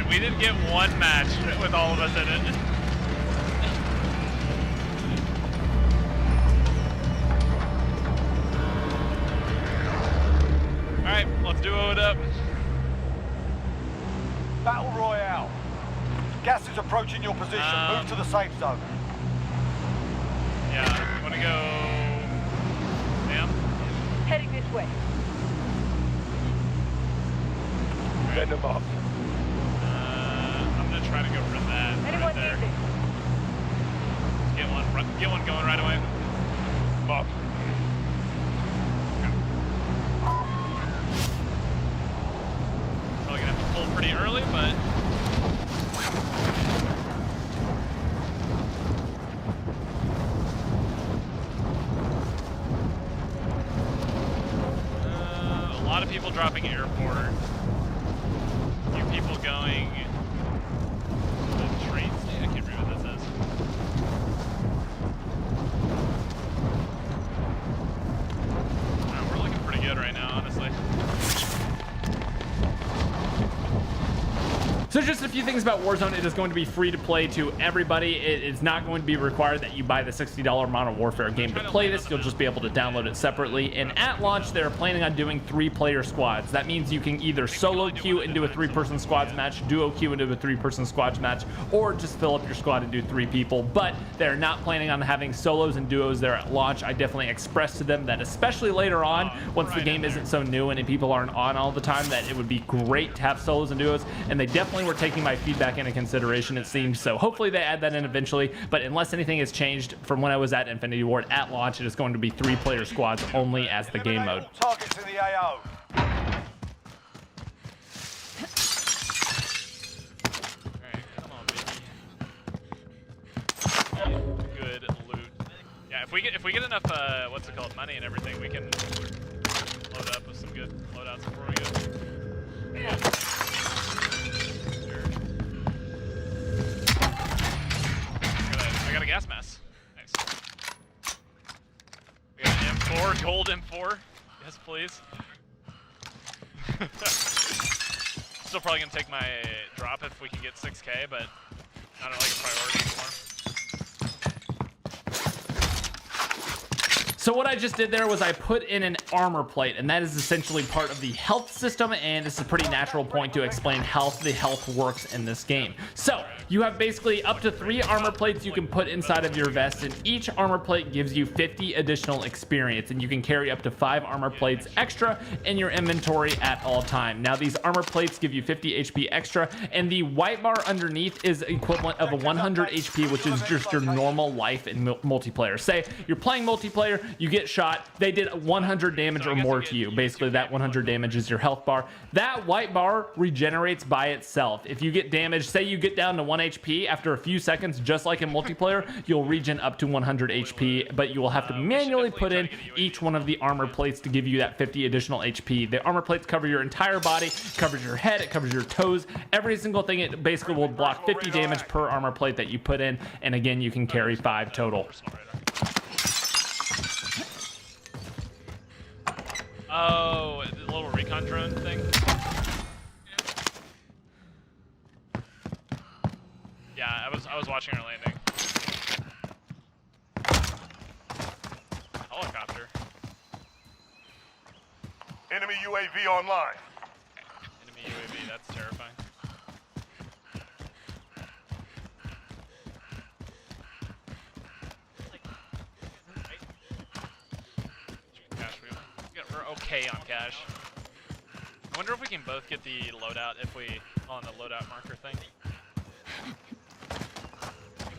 We didn't get one match with all of us in it. All right, let's duo it up. Battle Royale. Gas is approaching your position. Move to the safe zone. Yeah, wanna go? Sam? Heading this way. Send them up. I'm gonna try to go for that. Anyone Right there. need it? Get one going right away. Up. Probably gonna have to pull pretty early, but. A lot of people dropping airport. Few people going to the train station. I can't remember what that says. We're looking pretty good right now, honestly. So just a few things about Warzone. It is going to be free to play to everybody. It is not going to be required that you buy the $60 Modern Warfare game to play this. You'll just be able to download it separately. And at launch, they're planning on doing 3-player squads. That means you can either solo queue and do a 3-person squads match, duo queue and do a 3-person squads match, or just fill up your squad and do 3 people. But they're not planning on having solos and duos there at launch. I definitely expressed to them that, especially later on, once the game isn't so new and people aren't on all the time, that it would be great to have solos and duos. And they definitely were taking my feedback into consideration, it seems. So hopefully they add that in eventually, but unless anything has changed from when I was at Infinity Ward at launch, it is going to be 3-player squads only as the game mode. Targets in the AO. Alright, come on, baby. Good loot. Yeah, if we get enough what's it called, money and everything, we can load up with some good loadouts before we go. I got a gas mask. Nice. We got an M4, gold M4. Yes, please. Still probably gonna take my drop if we can get 6K, but not like a priority anymore. So what I just did there was I put in an armor plate, and that is essentially part of the health system, and it's a pretty natural point to explain how the health works in this game. So you have basically up to 3 armor plates you can put inside of your vest, and each armor plate gives you 50 additional experience, and you can carry up to 5 armor plates extra in your inventory at all time. Now these armor plates give you 50 HP extra, and the white bar underneath is equivalent of a 100 HP, which is just your normal life in multiplayer. Say you're playing multiplayer, you get shot, they did 100 damage or more to you. Basically that 100 damage is your health bar. That white bar regenerates by itself. If you get damaged, say you get down to 1 HP, after a few seconds, just like in multiplayer, you'll regen up to 100 HP, but you will have to manually put in each one of the armor plates to give you that 50 additional HP. The armor plates cover your entire body, covers your head, it covers your toes, every single thing. It basically will block 50 damage per armor plate that you put in, and again, you can carry 5 total. Oh, the little recon drone thing? Yeah, I was watching our landing. Helicopter. Enemy UAV online. Enemy UAV, that's terrifying. Cash, we're okay on cash. I wonder if we can both get the loadout if we on the loadout marker thing.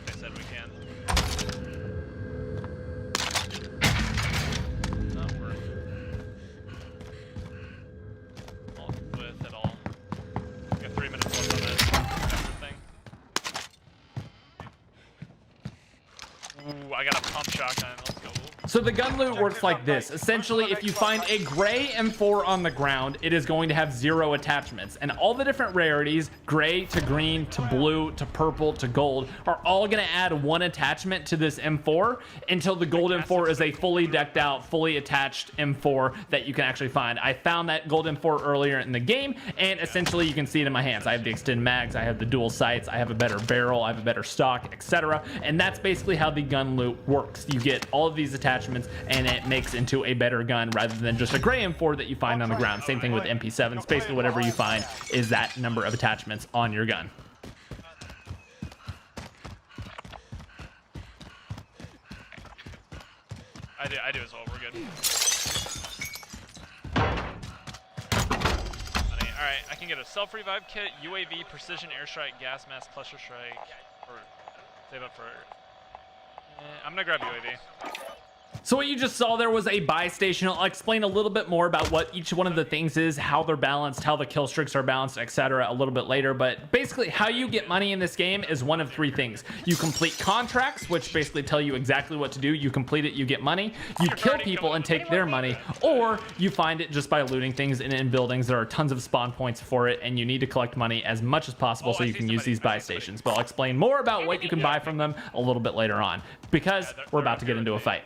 They said we can. Not worth with at all. We got 3 minutes left on this thing. Ooh, I got a pump shotgun. Let's go. So the gun loot works like this. Essentially, if you find a gray M4 on the ground, it is going to have 0 attachments. And all the different rarities, gray to green to blue to purple to gold, are all going to add 1 attachment to this M4 until the gold M4 is a fully decked out, fully attached M4 that you can actually find. I found that gold M4 earlier in the game, and essentially you can see it in my hands. I have the extended mags, I have the dual sights, I have a better barrel, I have a better stock, etc. And that's basically how the gun loot works. You get all of these attachments and it makes into a better gun rather than just a gray M4 that you find on the ground. Same thing with MP7s. Basically whatever you find is that number of attachments on your gun. I do as well. We're good. Alright, I can get a self-revive kit, UAV, precision airstrike, gas mask, cluster strike, or save up for... I'm gonna grab UAV. So what you just saw there was a buy station. I'll explain a little bit more about what each one of the things is, how they're balanced, how the kill streaks are balanced, etc. a little bit later. But basically how you get money in this game is one of 3 things. You complete contracts, which basically tell you exactly what to do. You complete it, you get money. You kill people and take their money, or you find it just by looting things in buildings. There are tons of spawn points for it, and you need to collect money as much as possible so you can use these buy stations. But I'll explain more about what you can buy from them a little bit later on, because we're about to get into a fight.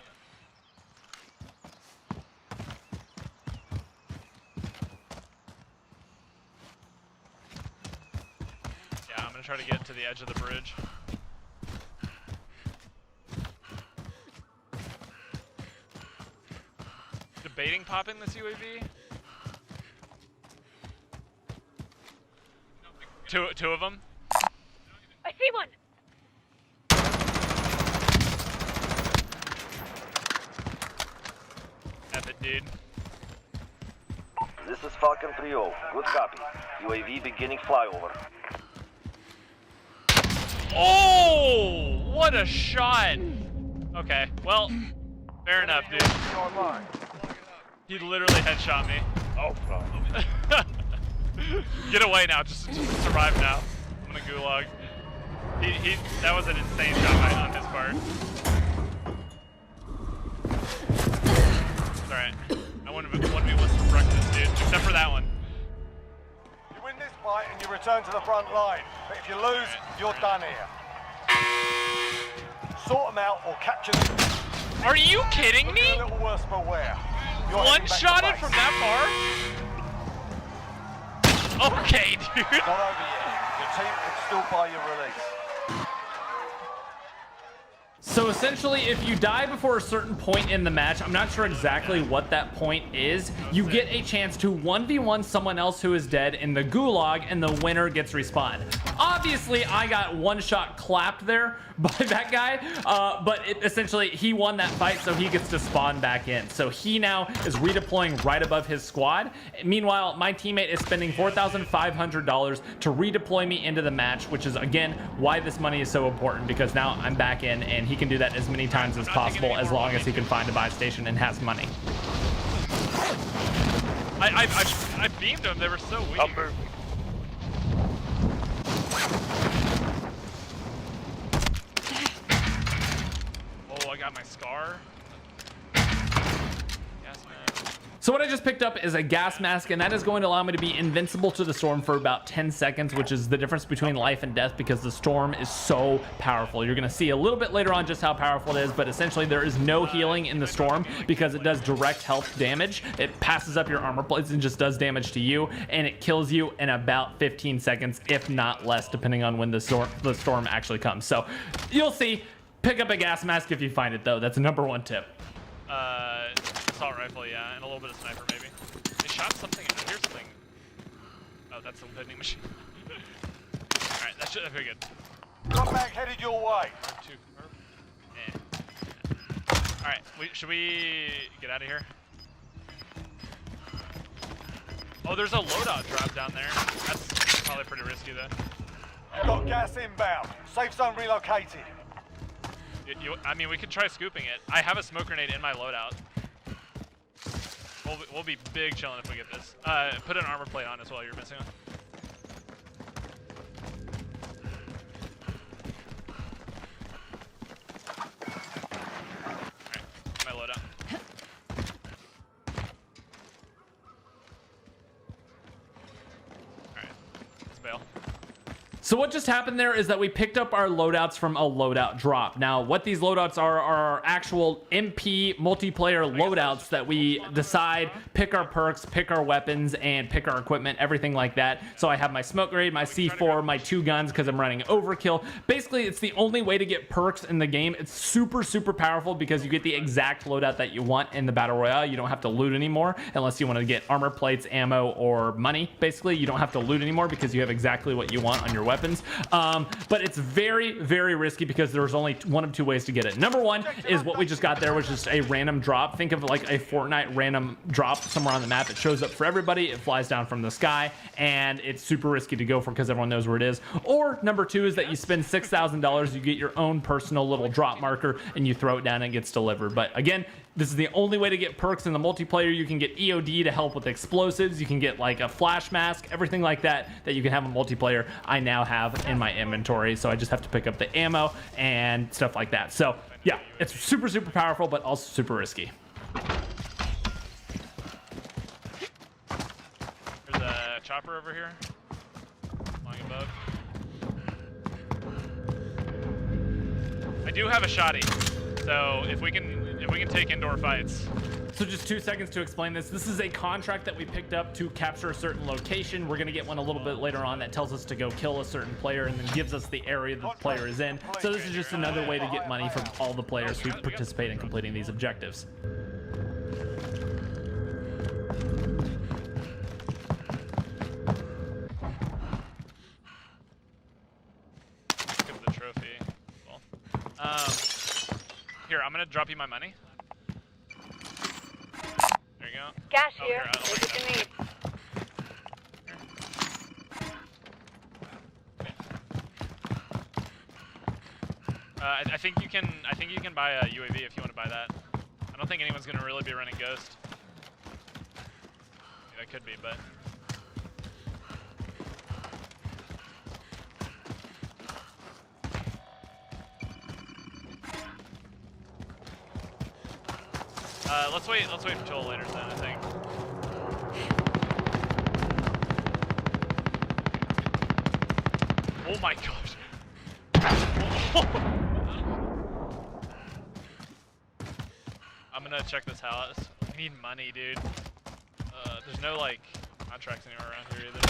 Try to get to the edge of the bridge. Debating popping this UAV? Two of them? I see one! F it, dude. This is Falcon 3-0. Good copy. UAV beginning flyover. Oh, what a shot! Okay, well, fair enough, dude. He literally headshot me. Oh, Get away now, just survive now. I'm gonna gulag. That was an insane shot on his part. It's alright. I wouldn't have 1v1 for breakfast, dude, except for that one. You win this fight and you return to the front line. But if you lose, you're done here. Sort them out or capture them. Are you kidding me? A little worse for wear. One-shotted from that far? Okay, dude. Not over yet. Your team can still buy your release. So essentially, if you die before a certain point in the match, I'm not sure exactly what that point is, you get a chance to 1v1 someone else who is dead in the gulag, and the winner gets respawned. Obviously, I got one shot clapped there by that guy, but essentially, he won that fight, so he gets to spawn back in. So he now is redeploying right above his squad. Meanwhile, my teammate is spending $4,500 to redeploy me into the match, which is, again, why this money is so important, because now I'm back in, and he can do that as many times as possible as long as he can find a buy station and has money. I beamed them. They were so weak. Oh, I got my scar. So what I just picked up is a gas mask, and that is going to allow me to be invincible to the storm for about 10 seconds, which is the difference between life and death, because the storm is so powerful. You're going to see a little bit later on just how powerful it is, but essentially there is no healing in the storm because it does direct health damage. It passes up your armor plates and just does damage to you, and it kills you in about 15 seconds, if not less, depending on when the storm actually comes. So you'll see. Pick up a gas mask if you find it, though. That's the #1 tip. Assault rifle, yeah, and a little bit of sniper, maybe. They shot something. I hear something. Oh, that's a vending machine. Alright, that should be good. Contact headed your way. Alright, should we get out of here? Oh, there's a loadout drop down there. That's probably pretty risky, though. You've got gas inbound. Safe zone relocated. I mean, we could try scooping it. I have a smoke grenade in my loadout. We'll be big chilling if we get this. Put an armor plate on as well. You're missing one. Alright, my loadout. Royale. So what just happened there is that we picked up our loadouts from a loadout drop. Now, what these loadouts are actual MP multiplayer loadouts that we decide, pick our perks, pick our weapons, and pick our equipment, everything like that. So I have my smoke grenade, my C4, my 2 guns because I'm running overkill. Basically, it's the only way to get perks in the game. It's super, super powerful because you get the exact loadout that you want in the Battle Royale. You don't have to loot anymore unless you want to get armor plates, ammo, or money. Basically, you don't have to loot anymore because you have exactly what you want on your weapons. But it's very, very risky because there's only one of 2 ways to get it. Number one is what we just got there, which is a random drop. Think of like a Fortnite random drop somewhere on the map. It shows up for everybody. It flies down from the sky, and it's super risky to go for because everyone knows where it is. Or number 2 is that you spend $6,000, you get your own personal little drop marker, and you throw it down and it gets delivered. But again, this is the only way to get perks in the multiplayer. You can get EOD to help with explosives. You can get like a flash mask, everything like that you can have in multiplayer. I now have in my inventory, so I just have to pick up the ammo and stuff like that. So yeah, it's super, super powerful, but also super risky. There's a chopper over here, flying above. I do have a shotty, so if we can take indoor fights. So just 2 seconds to explain this. This is a contract that we picked up to capture a certain location. We're gonna get one a little bit later on that tells us to go kill a certain player and then gives us the area that the player is in. So this is just another way to get money from all the players who participate in completing these objectives. Give the trophy. Well, here, I'm gonna drop you my money. There you go. Gas Oh, here. here, I'll Take take what you need. I think you can. I think you can buy a UAV if you want to buy that. I don't think anyone's gonna really be running Ghost. Yeah, that could be, but. Let's wait until later then, I think. Oh my gosh. I'm gonna check this house. I need money, dude. There's no like contracts anywhere around here either.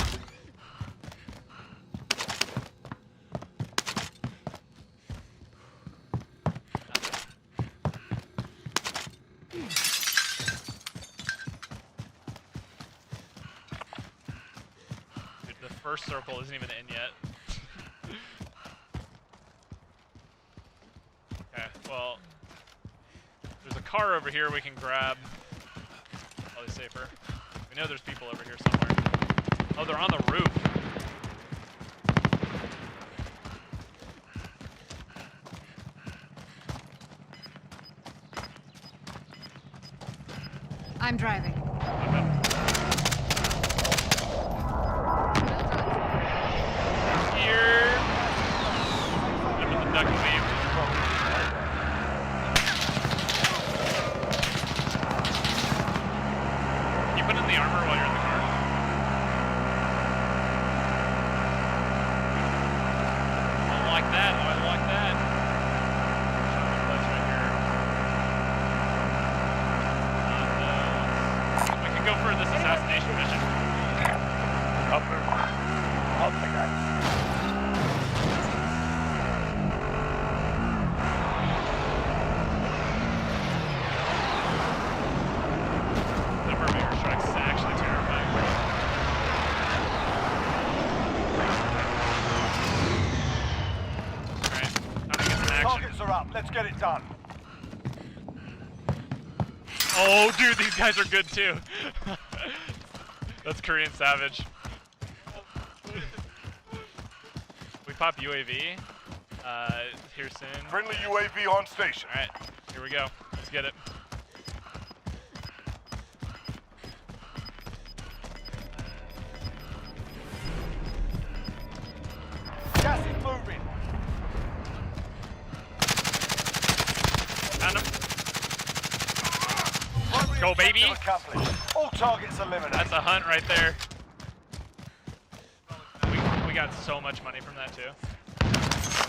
First circle isn't even in yet. Okay, well, there's a car over here we can grab. Probably safer. We know there's people over here somewhere. Oh, they're on the roof. I'm driving. Let's get it done. Oh, dude, these guys are good too. That's Korean Savage. We pop UAV here soon. Friendly UAV on station. All right, here we go. Let's get it. Gas is moving. Go, baby! All targets eliminated. That's a hunt right there. We get so much money from that too.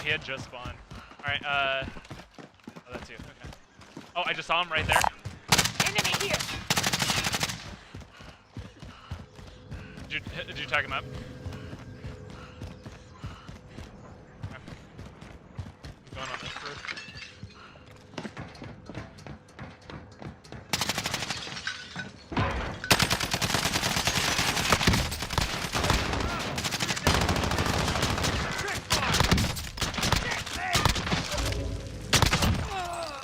He had just spawned. Alright, oh, that's you. Okay. Oh, I just saw him right there. Enemy here. Did you tag him up? Okay. I'm going on this roof.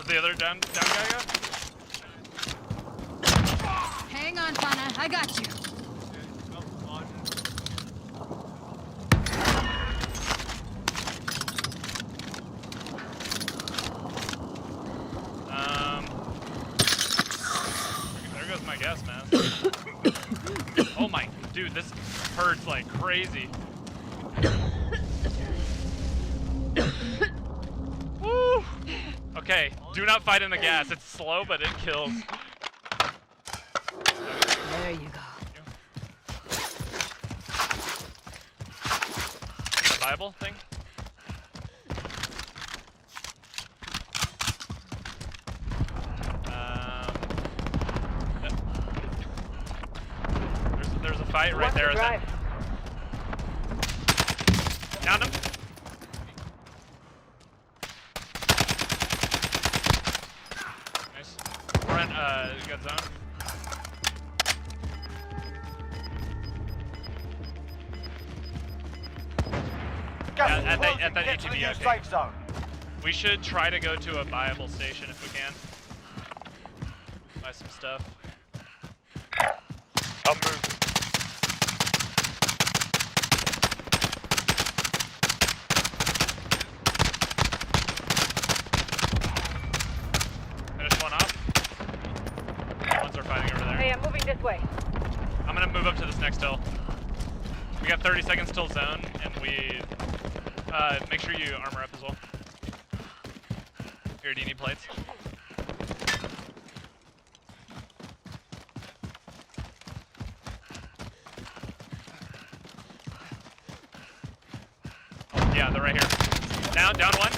The other down guy go? Hang on, Fana. I got you. There goes my guess, man. Oh my, dude, this hurts like crazy. Woo! Okay, do not fight in the gas. It's slow, but it kills. There you go. The Bible thing? There's a fight right there. Down him. Nice. We're in, good zone. Gas At is that closing. Get to the ATV, new okay. safe zone. We should try to go to a viable station if we can. Buy some stuff. I'm moving. Finish one off. Ones are fighting over there. Hey, I'm moving this way. I'm gonna move up to this next hill. We got 30 seconds till zone, and we make sure you armor up as well. Here, do you need plates? Oh, yeah, they're right here. Down one.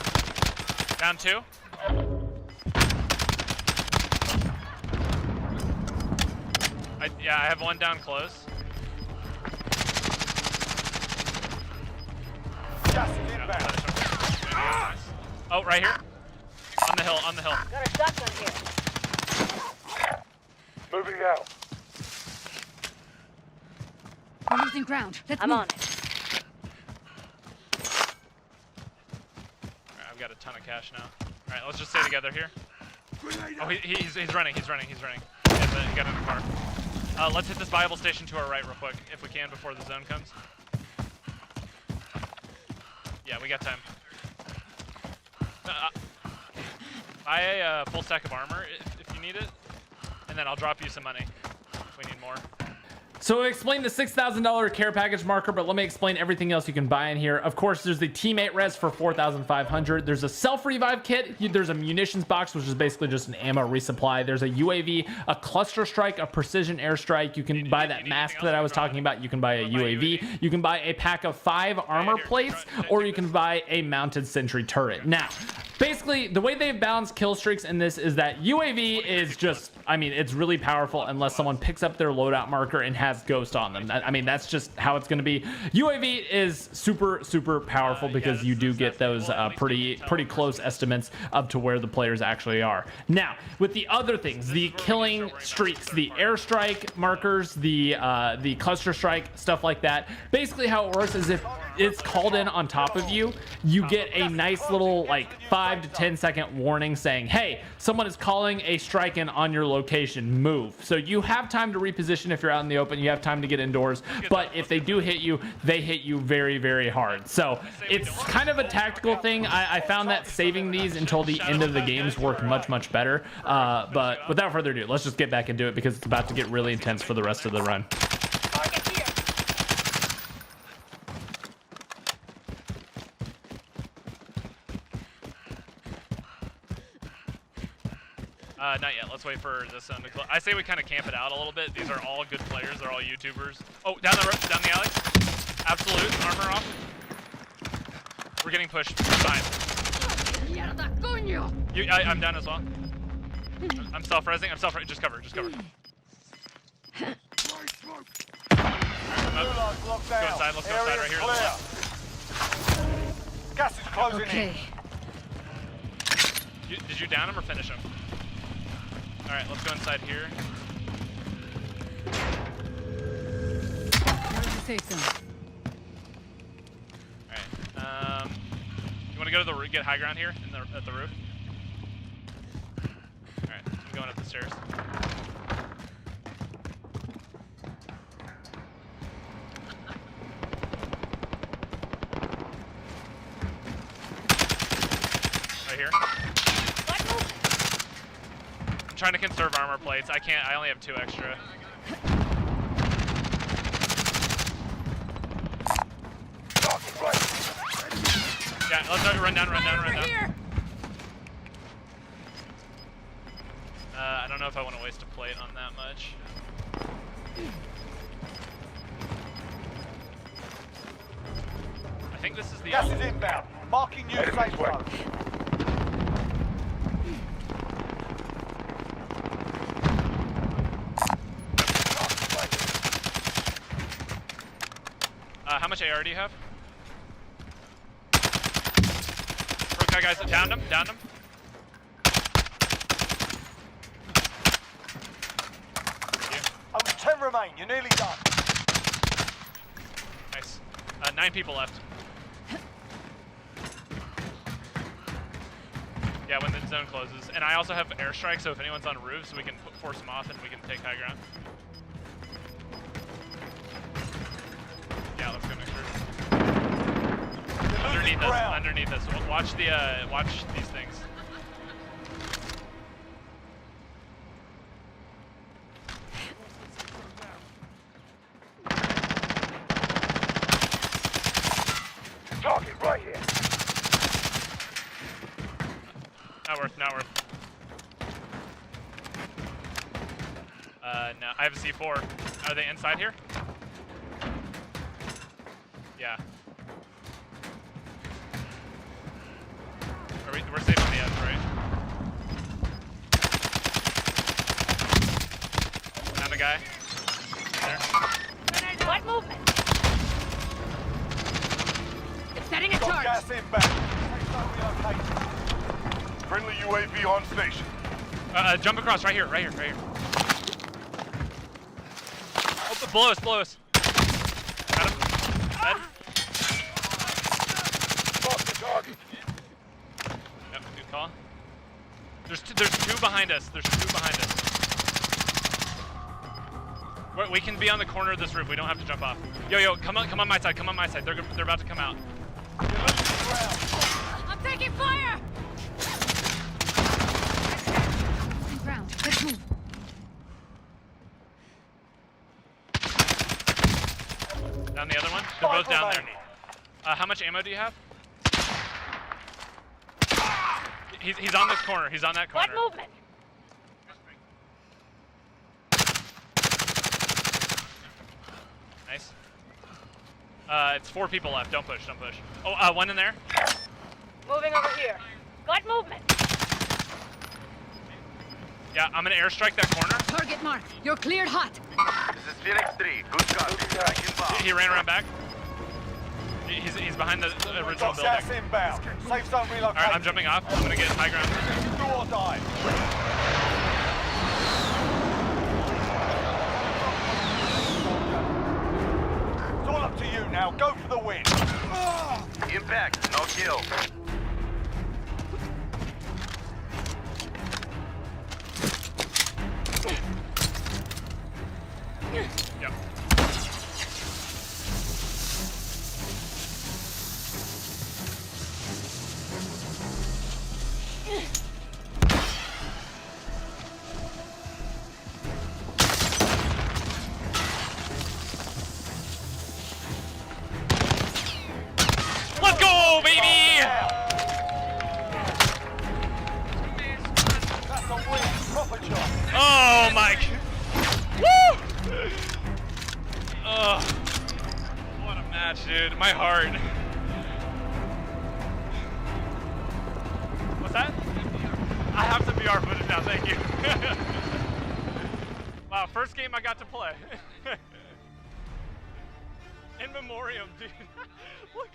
Down two. Yeah, I have one down close. Gas is Yeah, inbound. nice. Oh, right here. On the hill, on the hill. Got a shotgun here. Moving out. We're losing ground. Let's I'm move. on it. Alright, I've got a ton of cash now. Alright, let's just stay together here. Oh, he's running. He got in the car. Let's hit this viable station to our right real quick, if we can, before the zone comes. Yeah, we got time. Buy a full stack of armor if you need it, and then I'll drop you some money if we need more. So I explained the $6,000 care package marker, but let me explain everything else you can buy in here. Of course, there's the teammate res for 4,500. There's a self-revive kit. There's a munitions box, which is basically just an ammo resupply. There's a UAV, a cluster strike, a precision airstrike. You can buy that mask that I was talking about. You can buy a UAV. You can buy a pack of 5 armor plates, or you can buy a mounted sentry turret. Now, basically, the way they've balanced kill streaks in this is that UAV is just, I mean, it's really powerful unless someone picks up their loadout marker and has ghost on them. I mean, that's just how it's going to be. UAV is super powerful because you do get those pretty close estimates up to where the players actually are. Now, with the other things, the killing streaks, the airstrike markers, the cluster strike, stuff like that. Basically, how it works is if it's called in on top of you, you get a nice little like 5 to 10 second warning saying, hey, someone is calling a strike in on your location, move. So you have time to reposition if you're out in the open, you have time to get indoors, but if they do hit you, they hit you very hard. So it's kind of a tactical thing. I found that saving these until the end of the games work much better. But without further ado, let's just get back into it because it's about to get really intense for the rest of the run. Target here. Not yet. Let's wait for this zone to close. I say we kind of camp it out a little bit. These are all good players. They're all YouTubers. Oh, down the alley. Absolute armor off. We're getting pushed. Fine. Mierda, coño! I'm down as well. I'm self-resing. Just cover. Gulag's locked Go down. inside. Let's go inside right here. Clear. Gas is closing in. Okay. Did you down him or finish him? All right, let's go inside here. Where's the safe zone? All right. You want to go to the get high ground here at the roof? All right, I'm going up the stairs. Right here. I'm trying to conserve armor plates. I can't. I only have 2 extra. Yeah, let's run down. Here! I don't know if I want to waste a plate on that much. I think this is the Gas is inbound. Marking new safe zone. How much AR do you have? Okay, guys, downed him. Only 10 remain. You're nearly done. Nice. 9 people left. Yeah, when the zone closes. And I also have airstrike, so if anyone's on roofs, we can force them off and we can take high ground. Yeah, let's go next roof. Underneath us. Watch these things. Target right here. Not worth. No, I have a C4. Are they inside here? Yeah. We're safe on the edge, right? Found a guy. There. What movement? Setting a Got charge! gas inbound. Safe zone relocated. Friendly UAV on station. Jump across right here. Oh, below us. Got him. Dead. Lost the target. Yep, good call. There's two behind us. We can be on the corner of this roof. We don't have to jump off. Yo, come on my side. They're about to come out. You're losing ground. I'm taking fire! Ground. Let's move. Down the other one. They're both down there. remaining. How much ammo do you have? He's on this corner. He's on that corner. What movement? Nice. It's 4 people left. Don't push. Oh, one in there. Moving over here. Got movement. Yeah, I'm gonna airstrike that corner. Target mark. You're cleared hot. This is Phoenix 3. Good copy. Back inbound. He ran around back. He's behind the original Got building. gas inbound. Safe zone relocated. All right, I'm jumping off. I'm gonna get high ground. Do or die. It's all up to you now. Go for the win. Impact. No kill. Yep. Let's go, baby! That's a win. Proper job. Oh my! Woo! Oh, what a match, dude! My heart. Was that? I have some VR footage now, thank you. Wow, first game I got to play. In memoriam, dude. Look